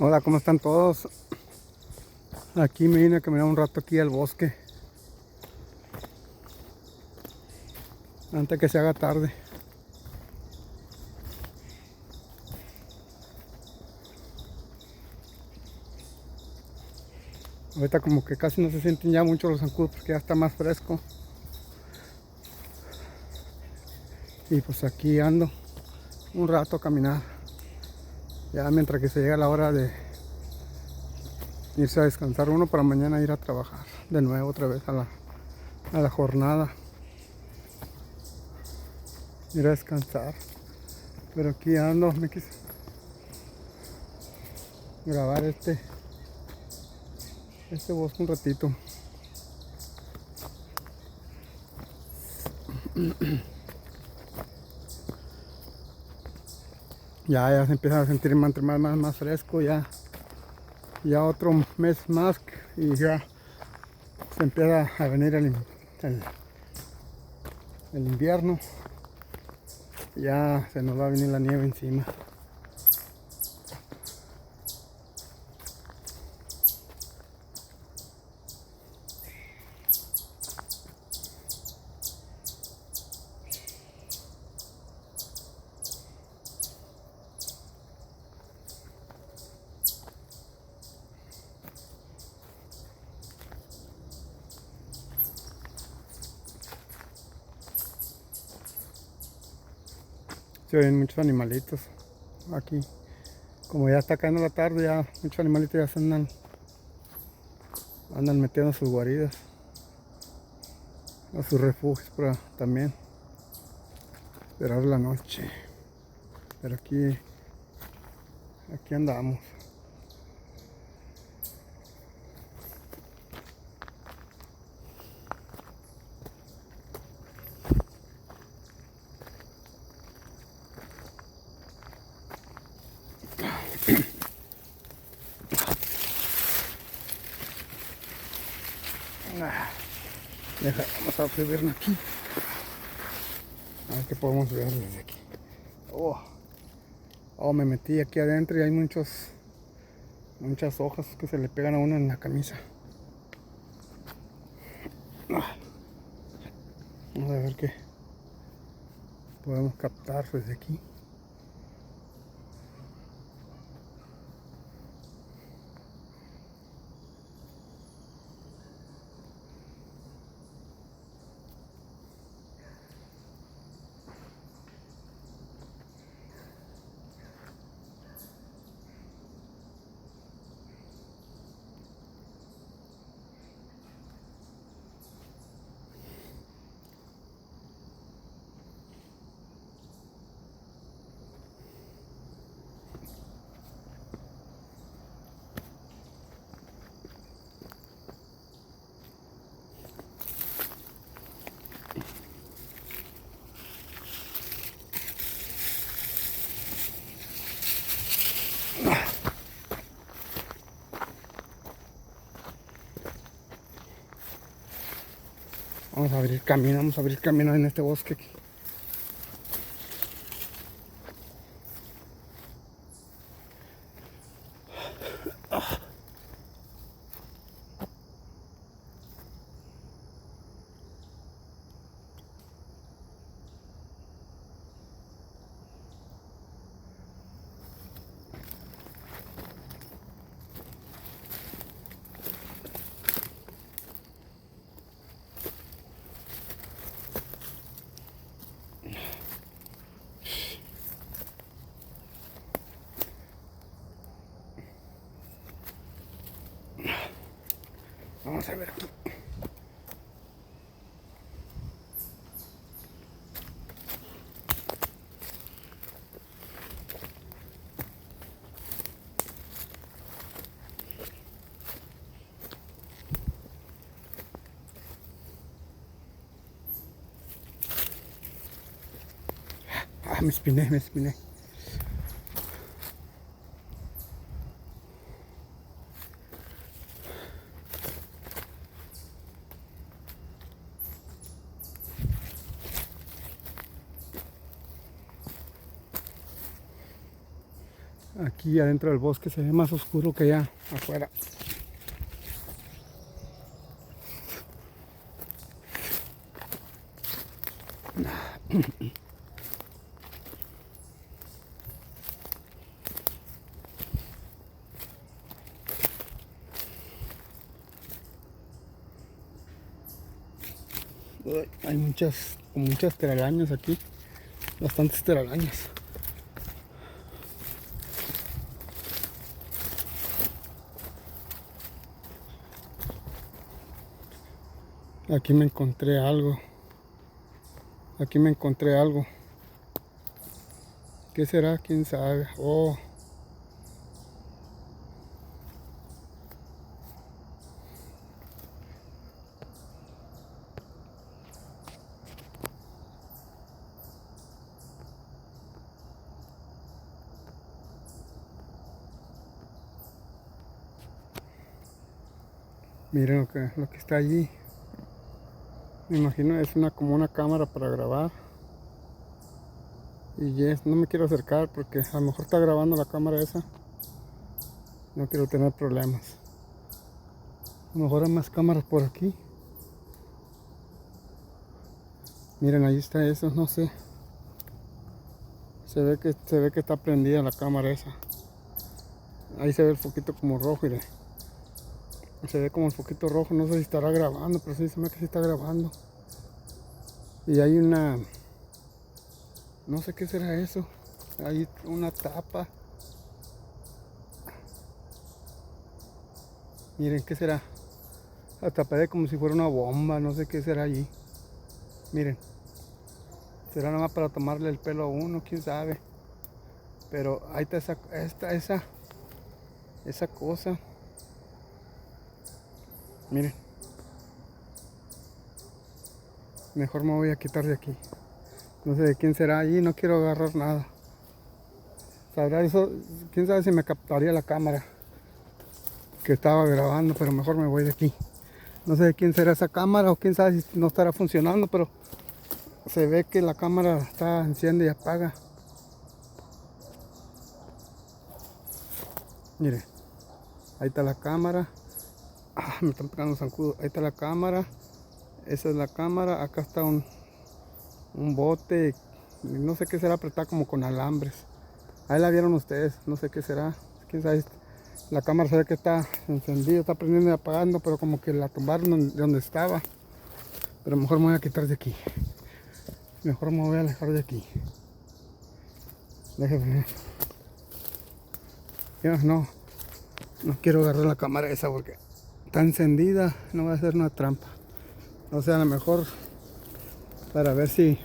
Hola, ¿cómo están todos? Aquí me vine a caminar un rato aquí al bosque antes que se haga tarde. Ahorita como que casi no se sienten ya mucho los zancudos porque ya está más fresco. Y pues aquí ando un rato a caminar. Ya mientras que se llega la hora de irse a descansar uno para mañana ir a trabajar de nuevo otra vez a la jornada. Ir a descansar. Pero aquí ando, me quise grabar este bosque un ratito. Ya se empieza a sentir más fresco, ya otro mes más y ya se empieza a venir el invierno. Ya se nos va a venir la nieve encima. Se ven muchos animalitos aquí. Como ya está cayendo la tarde, ya muchos animalitos ya se andan metiendo a sus guaridas, a sus refugios para también esperar la noche. Pero aquí andamos. Vamos a subirnos aquí. A ver qué podemos ver desde aquí. Me metí aquí adentro y hay muchas hojas que se le pegan a uno en la camisa. Vamos a ver qué podemos captar desde aquí. Vamos a abrir camino en este bosque. Vamos a ver aquí. Me espiné. Aquí adentro del bosque se ve más oscuro que allá afuera. Hay muchas telarañas aquí, bastantes telarañas. Aquí me encontré algo. Aquí me encontré algo. ¿Qué será? ¿Quién sabe? Oh. Miren lo que está allí. Me imagino es como una cámara para grabar. Y no me quiero acercar porque a lo mejor está grabando la cámara esa. No quiero tener problemas. A lo mejor hay más cámaras por aquí. Miren, ahí está eso, no sé. Se ve que está prendida la cámara esa. Ahí se ve el foquito como rojo, mire. Se ve como el foquito rojo, no sé si estará grabando, pero sí se ve que sí está grabando. Y hay no sé qué será eso. Hay una tapa. Miren, ¿qué será? La taparé como si fuera una bomba, no sé qué será allí. Miren. Será nada más para tomarle el pelo a uno, quién sabe. Pero ahí está esa cosa. Miren. Mejor me voy a quitar de aquí. No sé de quién será allí, no quiero agarrar nada. Sabrá eso, quién sabe si me captaría la cámara que estaba grabando, pero mejor me voy de aquí. No sé de quién será esa cámara o quién sabe si no estará funcionando, pero se ve que la cámara enciende y apaga. Miren, ahí está la cámara. Me están pegando zancudos. Ahí está la cámara. Esa es la cámara. Acá está un bote. No sé qué será, pero está como con alambres. Ahí la vieron ustedes. No sé qué será. Quién sabe. La cámara se ve que está encendida, está prendiendo y apagando, pero como que la tumbaron de donde estaba. Pero mejor me voy a quitar de aquí. Mejor me voy a alejar de aquí. Déjenme. Ya no quiero agarrar la cámara esa porque está encendida. No va a ser una trampa. O sea, a lo mejor para ver si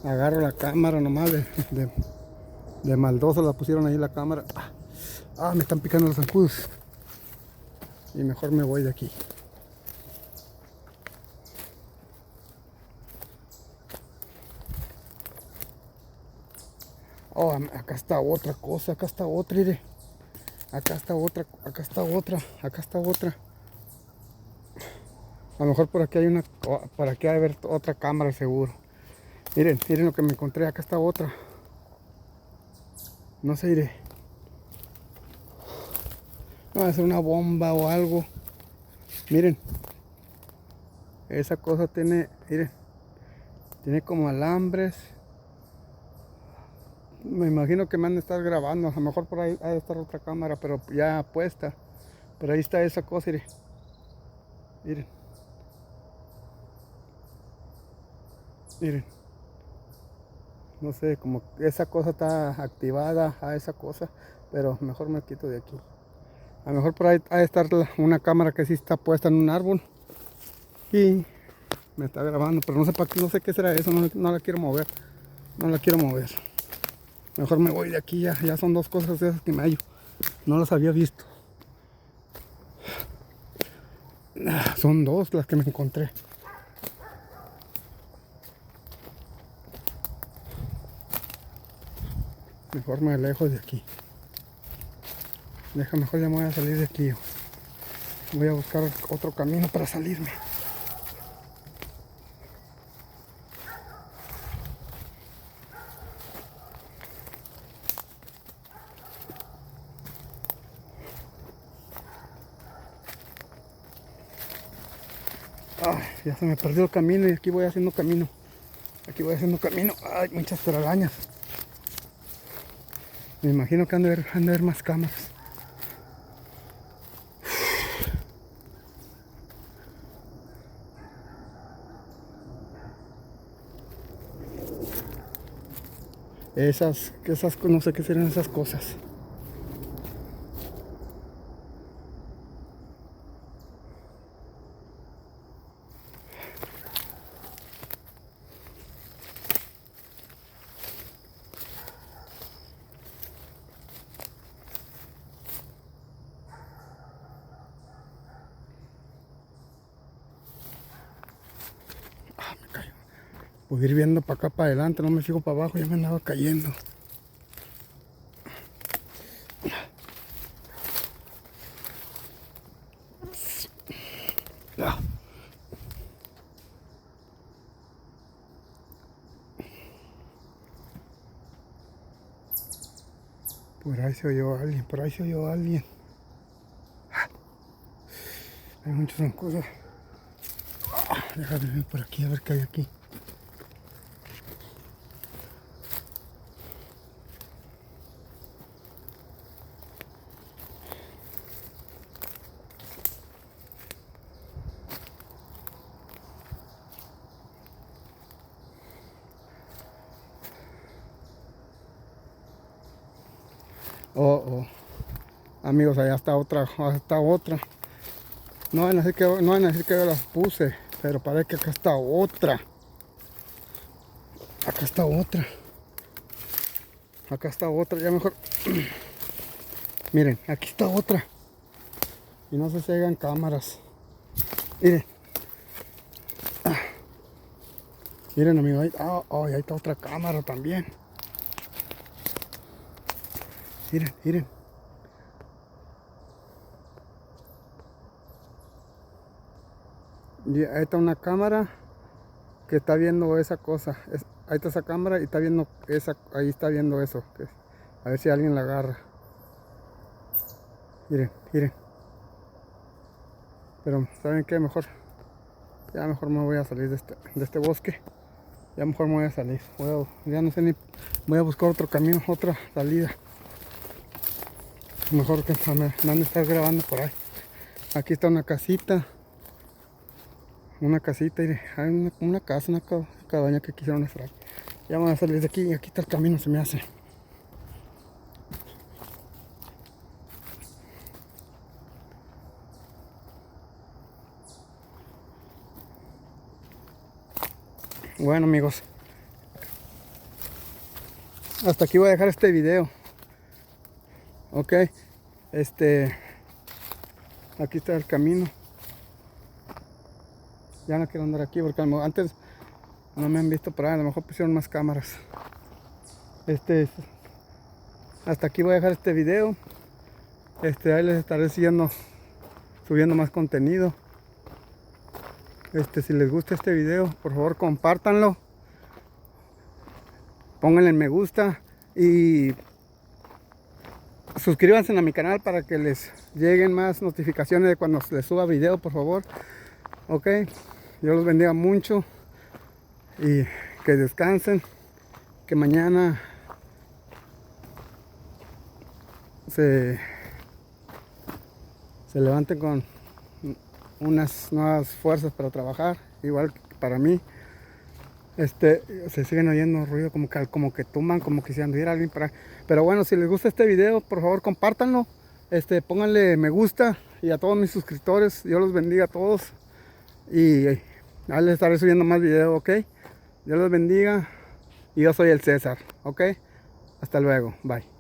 agarro la cámara nomás de maldoso la pusieron ahí la cámara. Me están picando los zancudos. Y mejor me voy de aquí. Acá está otra cosa, acá está otra, mire. Acá está otra. A lo mejor por aquí hay por aquí hay haber otra cámara seguro. Miren lo que me encontré, acá está otra. No sé, mire. No va a ser una bomba o algo. Miren. Esa cosa tiene, miren. Tiene como alambres. Me imagino que me han de estar grabando. A lo mejor por ahí ha de estar otra cámara, pero ya puesta. Pero ahí está esa cosa, miren. Miren. No sé, como esa cosa está activada a esa cosa. Pero mejor me quito de aquí. A lo mejor por ahí ha de estar una cámara que sí está puesta en un árbol. Y me está grabando. Pero no sé qué será eso. No la quiero mover. No la quiero mover. Mejor me voy de aquí, ya son dos cosas de esas que me hallo. No las había visto. Son dos las que me encontré. Mejor me alejo de aquí. Mejor ya me voy a salir de aquí. Voy a buscar otro camino para salirme. Ay, ya se me perdió el camino y aquí voy haciendo camino. Aquí voy haciendo camino. Ay, muchas telarañas. Me imagino que han de haber más cámaras. Esas, no sé qué serán esas cosas. Me cayó. Voy a ir viendo para acá, para adelante, no me fijo para abajo, ya me andaba cayendo. Ah. Por ahí se oyó alguien, por ahí se oyó alguien. Hay muchas cosas. Déjame ver por aquí, a ver qué hay aquí. Oh. Amigos, allá está otra, No van a decir que yo las puse, pero parece que acá está otra. Acá está otra. Acá está otra, ya mejor. Miren, aquí está otra. Y no sé si hagan cámaras. Miren. Miren, amigos, ahí está otra cámara también. Miren. Y ahí está una cámara que está viendo esa cosa. Ahí está esa cámara y está viendo esa, ahí está viendo eso. A ver si alguien la agarra. Miren. Pero ¿saben qué? Ya mejor me voy a salir de este bosque. Ya mejor me voy a salir. Ya no sé ni. Voy a buscar otro camino, otra salida. Mejor que me van a estar grabando por ahí. Aquí está una casita. Hay una casa, una cabaña que quisieron hacer. Ya me voy a salir de aquí y aquí está el camino, se me hace. Bueno, amigos, hasta aquí voy a dejar este video. Ok, aquí está el camino. Ya no quiero andar aquí porque antes no me han visto por ahí, a lo mejor pusieron más cámaras. Hasta aquí voy a dejar este video. Ahí les estaré subiendo más contenido. Si les gusta este video, por favor compártanlo, pónganle me gusta y suscríbanse a mi canal para que les lleguen más notificaciones de cuando les suba video, por favor. Ok, Dios los bendiga mucho y que descansen, que mañana se levanten con unas nuevas fuerzas para trabajar, igual que para mí. Se siguen oyendo ruido como que tumban, como que si anduviera alguien para. Pero bueno, si les gusta este video, por favor compártanlo, pónganle me gusta, y a todos mis suscriptores, Dios los bendiga a todos y ahí les estaré subiendo más videos. Ok, Dios los bendiga y yo soy el César. Ok, hasta luego, bye.